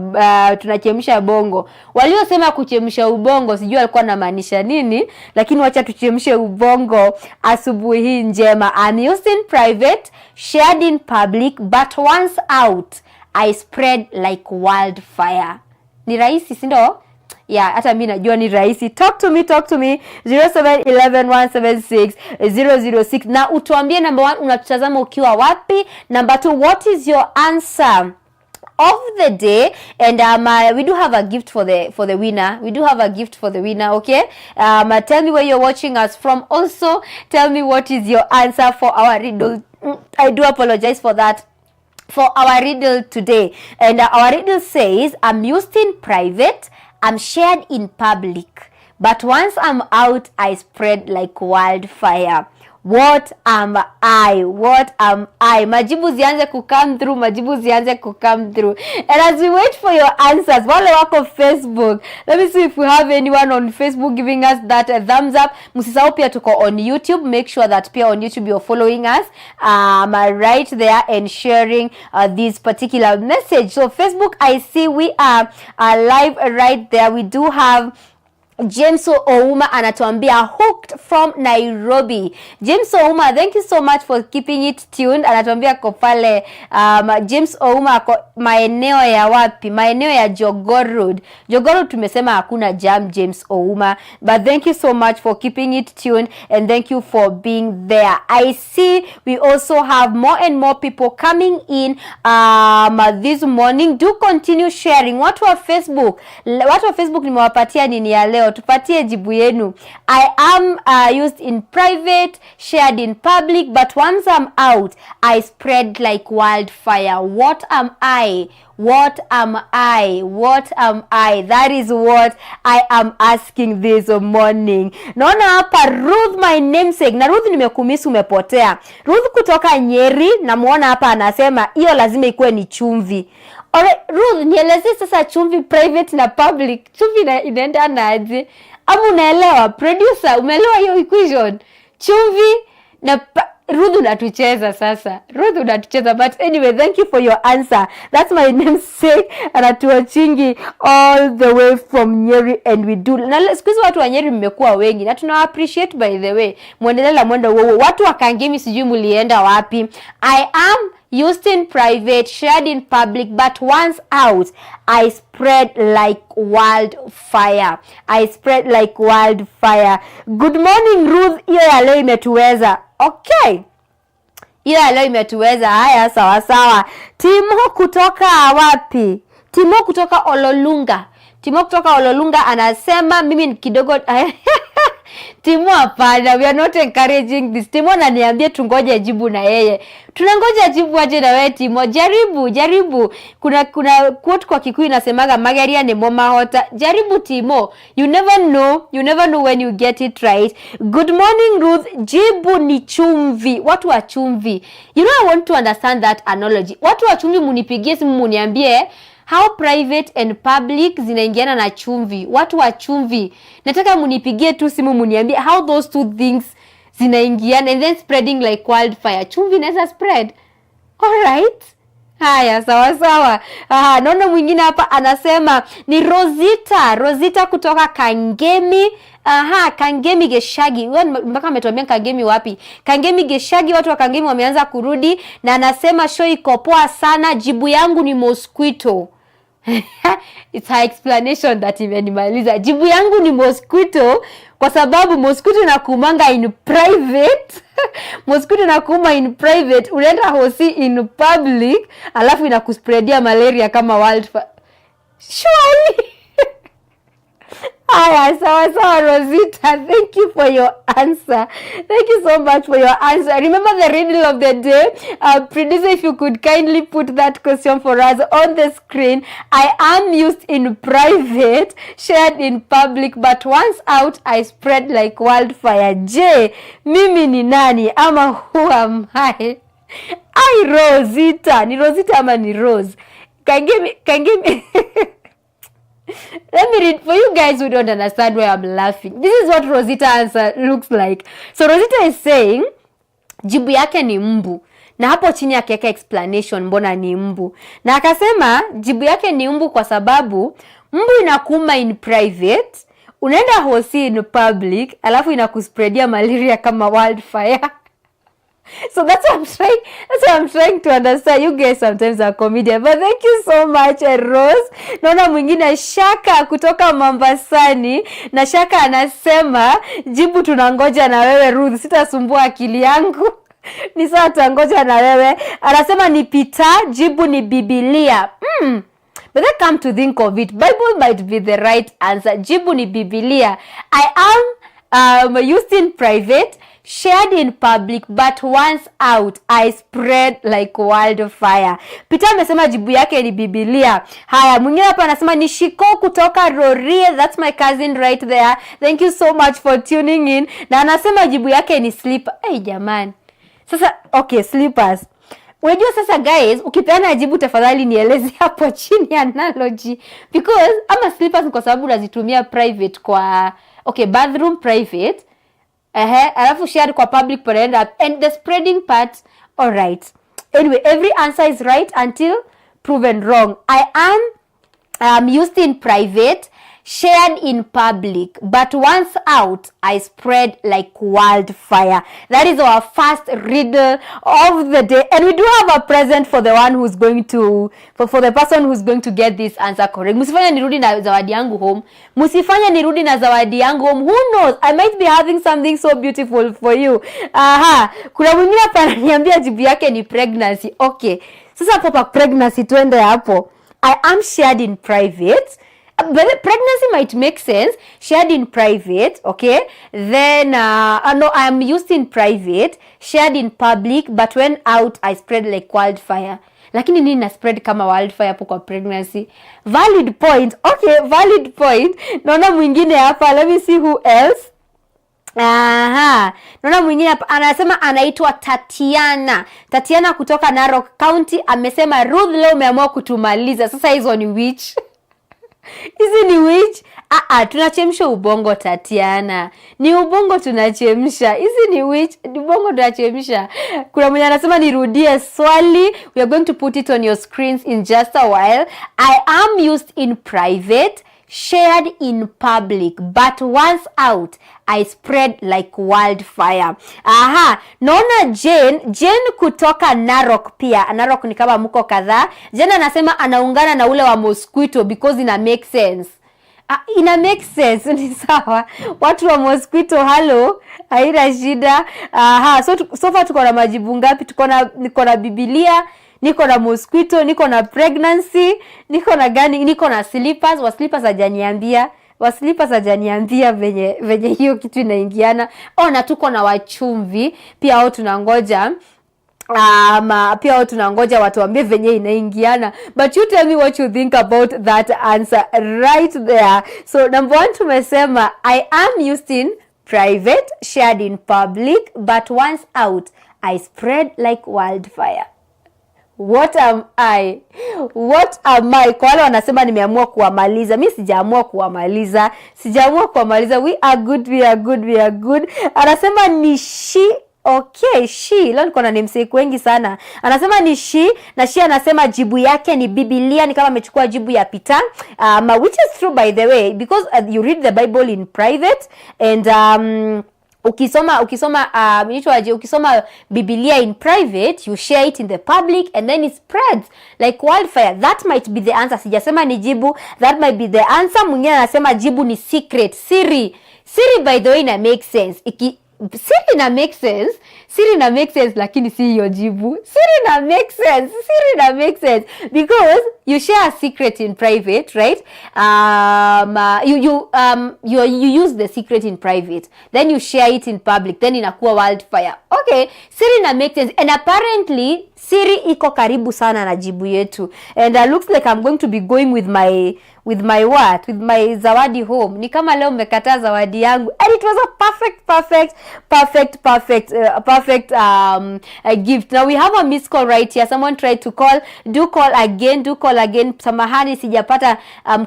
tunachemsha bongo. Waliosema kuchemsha ubongo sijui alikuwa anamaanisha nini, lakini wacha tuchemshe ubongo asubuhi njema. I'm used in private, shared in public, but once out, I spread like wildfire. Ni rahisi, si ndio? Yeah, hata mimi najua ni rahisi. Talk to me 0711-176-006. Na utuambie number 1 unatutazama ukiwa wapi, number 2 what is your answer of the day, and we do have a gift for the winner. We do have a gift for the winner, okay? Tell me where you're watching us from. Also tell me what is your answer for our riddle. I do apologize for that. For our riddle today, and our riddle says, I'm used in private, I'm shared in public, but once I'm out, I spread like wildfire. What am I? What am I? Majibu zianze kukam through. Majibu zianze kukam through. And as we wait for your answers, wale wako Facebook, let me see if we have anyone on Facebook giving us that thumbs up. Msisahau pia tuko on YouTube. Make sure that pia on YouTube you're following us right there and sharing this particular message. So Facebook, I see we are live right there. We do have James Ouma anatuambia hooked from Nairobi. James Ouma, thank you so much for keeping it tuned. Anatuambia ko pale James Ouma ko maeneo ya wapi? Maeneo ya Jogoo Road. Jogoo Road tumesema hakuna jam, James Ouma, but thank you so much for keeping it tuned and thank you for being there. I see we also have more and more people coming in this morning. Do continue sharing. Watu wa Facebook nimewapatia nini ya leo? Tupatie jibu yenu. I am used in private, shared in public, but once I'm out, I spread like wildfire. What am I? What am I? What am I? That is what I am asking this morning. Naona hapa Ruth, my namesake. Na Ruth nimekumisi umepotea. Ruth kutoka Nyeri, namuona hapa anasema hiyo lazima ikuwe ni chumvi. Alright, Ruth, nieleze sasa chumvi private na public. Chumvi inaenda aje? Ama unaelewa? Producer, umeelewa hiyo equation? Chumvi na Ruth unatucheza sasa. Ruth unatucheza, but anyway, thank you for your answer. That's my namesake, anatuwachingi all the way from Nyeri, and we do. Na siku hizi watu wa Nyeri mmekuwa wengi na tuna appreciate, by the way. Muendelee mwendo huo. Watu wa Kangemi sijui mulienda wapi. I am used in private, shared in public, but once out, I spread like wildfire. I spread like wildfire. Good morning, Ruth. Hiyo ya leo imetuweza. Okay. Hiyo ya leo imetuweza. Haya, sawa sawa. Timo kutoka wapi? Timo kutoka Ololunga. Timo kutoka Ololunga anasema mimi kidogo Timo hapana, we are not encouraging this. Timo ananiambia tungoje jibu na yeye. Tunangoja jibu aje na wewe Timo. Jaribu. Kuna quote kwa Kikuyu inasemaga magaria ni moma hota. Jaribu Timo. You never know when you get it right. Good morning Ruth. Jibu ni chumvi. Watu wa chumvi. You know, I want to understand that analogy. Watu wa chumvi munipigie simu muniambie how private and public zinaingiana na chumvi. Watu wa chumvi, nataka munipigie tu simu muniambie how those two things zinaingiana, and then spreading like wildfire. Chumvi inaweza spread. Alright. Haya, sawa. Naona mwingine hapa anasema ni Rosita kutoka Kangemi. Kangemi Geshagi. Wewe mpaka ametuambia Kangemi wapi? Kangemi Geshagi, watu wa Kangemi wameanza kurudi na anasema show iko poa sana. Jibu yangu ni mosquito. It's her explanation that imenimaliza. Jibu yangu ni mosquito kwa sababu mosquito inakuumanga in private. Mosquito inakuuma in private, unaenda hosi in public, alafu inakuspreadia malaria kama wildfire. Surely. Aya, sawa Rosita, thank you for your answer. Thank you so much for your answer. Remember the riddle of the day? Producer, if you could kindly put that question for us on the screen. I am used in private, shared in public, but once out, I spread like wildfire. Je, mimi ni nani ama who am I? Rosita. Ni Rosita ama ni Rose? Kangemi. Let me read for you guys who don't understand why I'm laughing. This is what Rosita answer looks like. So Rosita is saying jibu yake ni mbu. Na hapo chini akaweka explanation mbona ni mbu. Na akasema jibu yake ni mbu kwa sababu mbu inakuuma in private, unaenda hosi in public, alafu inakuspreadia malaria kama wildfire. So that's what I'm trying to understand. You guys sometimes are comedian. But thank you so much, Rose. Naona mwingine Shaka kutoka Mombasani. Na Shaka anasema jibu tunangoja na wewe Ruth. Sitasumbua akili yangu. Ni sawa tunangoja na wewe. Anasema ni Peter, jibu ni Biblia. But then come to think of it, Bible might be the right answer. Jibu ni Biblia. I am used in private, shared in public, but once out, I spread like wildfire. Peter amesema jibu yake ni Biblia. Haya, mwingine hapa anasema ni Shiko kutoka Rorie. That's my cousin right there. Thank you so much for tuning in. Na anasema jibu yake ni slipper. Hey, jamani. Sasa, okay, slippers. Unajua sasa guys, ukipeana jibu tafadhali nieleze hapo chini analogy. Because ama slippers kwa sababu unazitumia private kwa bathroom private. Alafu share kwa public per end up. And the spreading part, alright. Anyway, every answer is right until proven wrong. I am used in private, shared in public, but once out, I spread like wildfire. That is our first riddle of the day. And we do have a present for the one who's going to, for the person who's going to get this answer correct. Musifanya nirudi na zawadi yangu home. Musifanya nirudi na zawadi yangu home. Who knows? I might be having something so beautiful for you. Kuna mwingine hapa ananiambia jibu yake ni pregnancy. Okay. Sasa hapo pregnancy tuende hapo. I am shared in private. But pregnancy might make sense. Shared in private, okay? Then, no, I am used in private, shared in public, but when out, I spread like wildfire. Lakini nini na spread kama wildfire hapo kwa pregnancy? Valid point. Okay, valid point. Naona mwingine hapa. Let me see who else. Naona mwingine hapa anasema anaitwa Tatiana. Tatiana kutoka Narok County amesema Ruth leo umeamua kutumaliza. Sasa hizo ni which? Hizi ni which? Tunachemsha ubongo Tatiana. Ni ubongo tunachemsha. Hizi ni which? Ni ubongo tunachemsha. Kuna mwenye anasema nirudie swali. We are going to put it on your screens in just a while. I am used in private, shared in public, but once out, I spread like wildfire. Naona Jane kutoka Narok pia. Narok ni kama mko kadhaa. Jane anasema anaungana na ule wa mosquito because ina make sense. Ina make sense, ni sawa. Watu wa mosquito, hello, haina shida. So far tuko na majibu ngapi? Niko na Biblia, niko na mosquito, niko na pregnancy, niko na gani? Niko na slippers. Wa slippers hajaniambia. Venye hiyo kitu inaingiana. Na tuko na wachumvi pia hao tunangoja. Pia watu tunangoja watuambie venye inaingiana. But you tell me what you think about that answer right there. So number 1 tumesema I am used in private, shared in public, but once out, I spread like wildfire. What am I? Kwa wale wanasema nimeamua kuwamaliza. Mimi sijaamua kuwamaliza. We are good. Anasema ni she. Okay, she. Leo niko na namesake wengi sana. Anasema ni she. Na she anasema jibu yake ni Biblia. Ni kama amechukua jibu ya Peter. Which is true by the way. Because you read the Bible in private. And ukisoma Biblia in private, you share it in the public, and then it spreads like wildfire. That might be the answer. Sijasema ni jibu. That might be the answer. Mwingine anasema jibu ni secret. Siri by the way ina make sense. Siri na make sense lakini si hiyo jibu. Siri na make sense because you share a secret in private, right? You use the secret in private, then you share it in public, then inakuwa wildfire. Okay, siri na make sense. And apparently siri iko karibu sana na jibu yetu. And looks like I'm going to be going with with my what? With my zawadi home. Ni kama leo mmekataa zawadi yangu. And it was a perfect gift. Now we have a missed call right here. Someone tried to call. Do call again. Samahani sijapata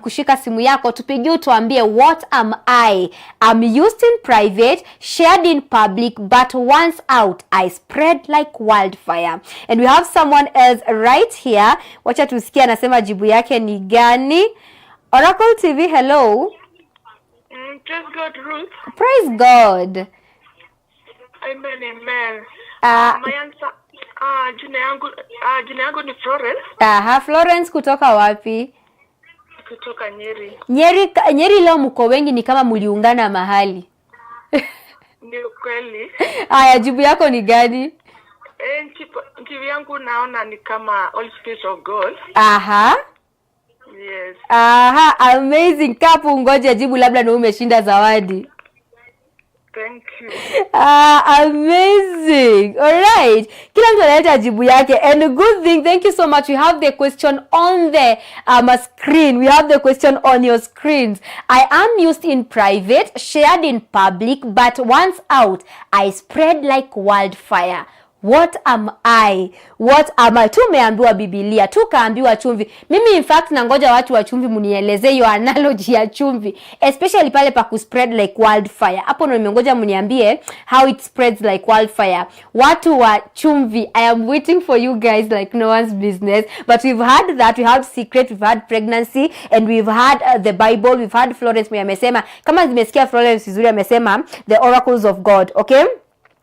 kushika simu yako. Tupigie tuambie, what am I? I'm used in private, shared in public, but once out I spread like wildfire. And we have someone else right here. Wacha tusikie anasema jibu yake ni gani. Oracle TV, hello. Praise God, Ruth. Praise God. Amen, amen. My answer, jina yangu ni Florence. Florence kutoka wapi? Kutoka Nyeri. Nyeri leo mko wengi, ni kama mliungana mahali. Ni kweli. Haya, jibu yako ni gani? Jibu yangu naona ni kama All Spirit of God. Yes. Amazing. Kapu ngoja jibu, labda na umeshinda zawadi. Thank you. Amazing. All right. Kila mtu analeta jibu yake. And a good thing, thank you so much. We have the question on the screen. We have the question on your screens. I am used in private, shared in public, but once out, I spread like wildfire. What am I? What am I? Tumeambiwa Biblia, tukaambiwa chumvi. Mimi in fact nangoja watu wa chumvi mnielezee hiyo analogy ya chumvi, especially pale pa kuspread like wildfire. Hapo ndo nimengoja mniambie how it spreads like wildfire. Watu wa chumvi, I am waiting for you guys like no one's business. But we've had that, we have secret, we've had pregnancy, and we've had the Bible, we've had Florence mwenye amesema, kama zimesikia Florence vizuri amesema the oracles of God, okay?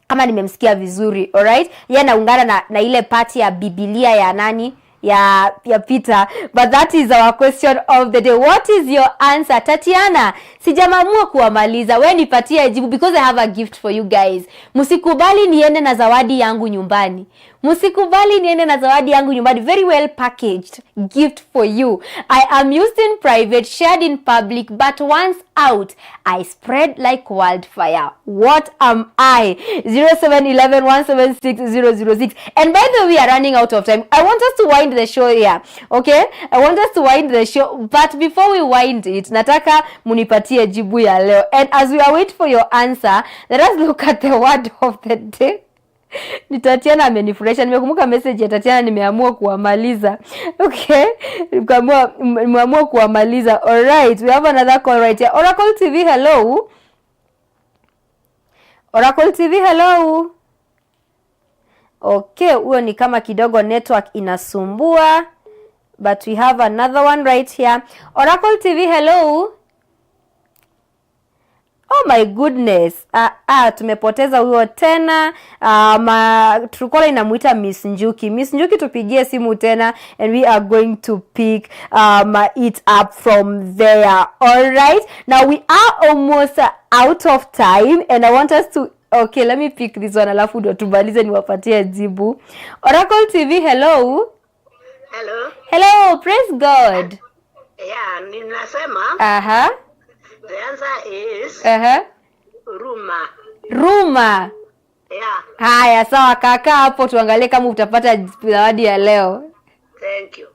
Kama nimemsikia vizuri, alright? Yeye anaungana na ile party ya Biblia ya nani? Ya Peter. But that is our question of the day. What is your answer? Tatiana, sijamamua kuwamaliza. Wewe nipatie jibu because I have a gift for you guys. Msikubali niende na zawadi yangu nyumbani. Very well packaged gift for you. I am used in private, shared in public, but once out, I spread like wildfire. What am I? 0711176006. And by the way, we are running out of time. I want us to wind the show here. Okay? But before we wind it, nataka munipatie jibu ya leo. And as we await for your answer, let us look at the word of the day. Ni Tatiana amenifurahisha. Nimekumbuka message ya Tatiana, nimeamua kuwamaliza. Okay? Nimeamua kuwamaliza. All right, we have another call right here. Oracle TV, hello. Oracle TV, hello. Okay, huo ni kama kidogo network inasumbua. But we have another one right here. Oracle TV, hello. Oh my goodness. Tumepoteza huyo tena. Trukola inamuita Miss Njuki. Miss Njuki, tupigie simu tena and we are going to pick it up from there. All right? Now we are almost out of time and I want us to okay, let me pick this one alafu ndo tumalize niwapatie jibu. Oracle TV, hello. Hello, praise God. Yeah, ninasema the answer is Ruma. Yeah. Haya, sawa kaka, hapo tuangalie kama utapata zawadi ya leo. Thank you.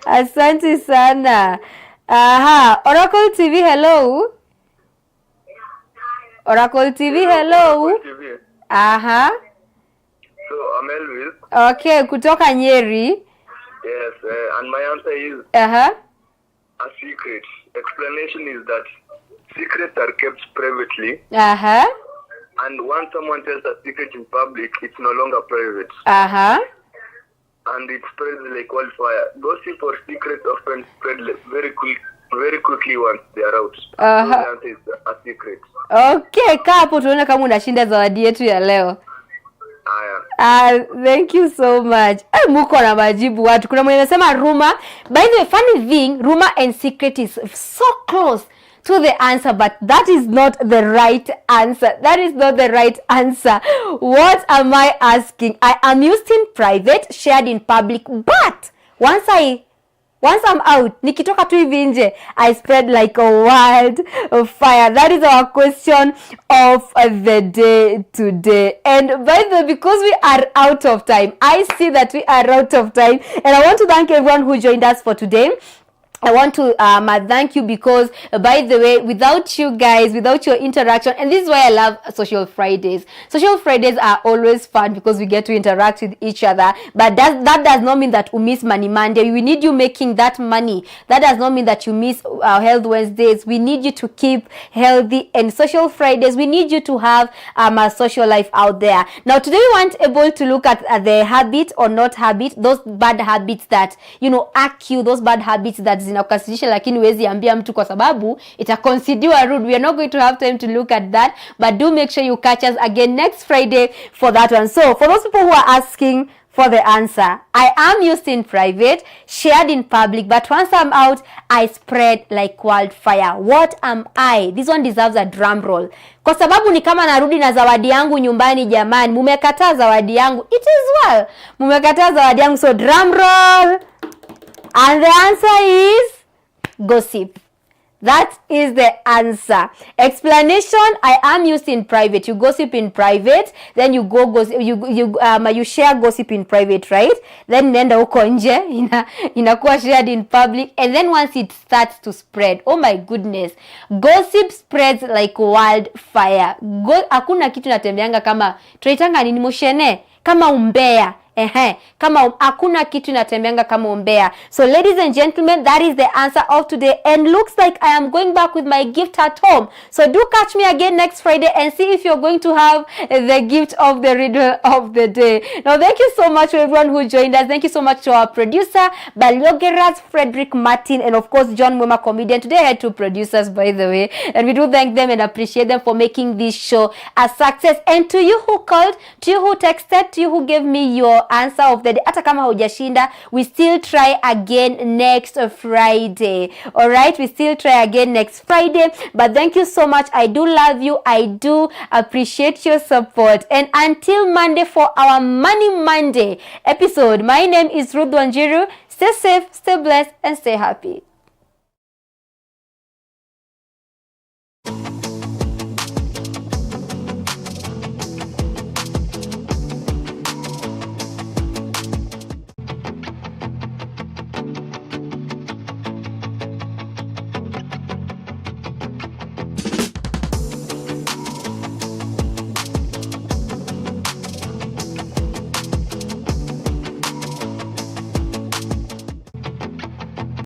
Asante sana. Oracle TV, hello. Oracle TV, hello. So, I'm Elvis. Okay, kutoka Nyeri. Yes, and my answer is a secret. Explanation is that secrets are kept privately. And once someone tells a secret in public, it's no longer private. And it spreads like wildfire. Gossip or secrets often spread very quickly once they are out. So the answer is a secret. Okay, kaa hapo tuone kama unashinda zawadi yetu ya leo. Thank you so much. Muko na majibu watu. Kuna mwenye anasema rumor. By the way, funny thing, rumor and secret is so close to the answer, but that is not the right answer. What am I asking? I am used in private, shared in public, but once I'm out, nikitoka tu hivi nje, I spread like a wild fire. That is our question of the day today. And by the way, because we are out of time, I see that we are out of time, and I want to thank everyone who joined us for today. I want to thank you because, by the way, without you guys, without your interaction, and this is why I love Social Fridays. Social Fridays are always fun because we get to interact with each other. But that does not mean that we miss Money Monday. We need you making that money. That does not mean that you miss Health Wednesdays. We need you to keep healthy. And Social Fridays, we need you to have a social life out there. Now, today we want able to look at the habit or not habit, those bad habits that, arc you, those bad habits that zinakukasirisha lakini huwezi ambia mtu kwa sababu itaconsider rude. We are not going to have time to look at that, but do make sure you catch us again next Friday for that one. So for those people who are asking for the answer, I am used in private, shared in public, but once I'm out, I spread like wildfire. What am I? This one deserves a drum roll. Kwa sababu ni kama narudi na zawadi yangu nyumbani jamani. Mumekataa zawadi yangu. It is well. Mumekataa zawadi yangu. So drum roll. And the answer is gossip. That is the answer. Explanation: I am used in private. You gossip in private, then you go gossip. You share gossip in private, right? Then nenda huko nje inakuwa shared in public, and then once it starts to spread, oh my goodness, gossip spreads like wildfire. Hakuna kitu natembeanga kama tunaitanga nini moshene, kama umbea. Kama hakuna kitu inatembeanga kama umbea. So ladies and gentlemen, that is the answer of today, and looks like I am going back with my gift at home. So do catch me again next Friday and see if you're going to have the gift of the riddle of the day. Now, thank you so much to everyone who joined us. Thank you so much to our producer Balyogeras, Frederick Martin, and of course John Mwema, comedian. Today I had two producers, by the way, and we do thank them and appreciate them for making this show a success. And to you who called, to you who texted, to you who gave me your answer of the day, hata kama hujashinda, we still try again next Friday. All right, we still try again next Friday. But thank you so much. I do love you. I do appreciate your support. And until Monday for our Money Monday episode, my name is Ruth Wanjiru. Stay safe, stay blessed, and stay happy.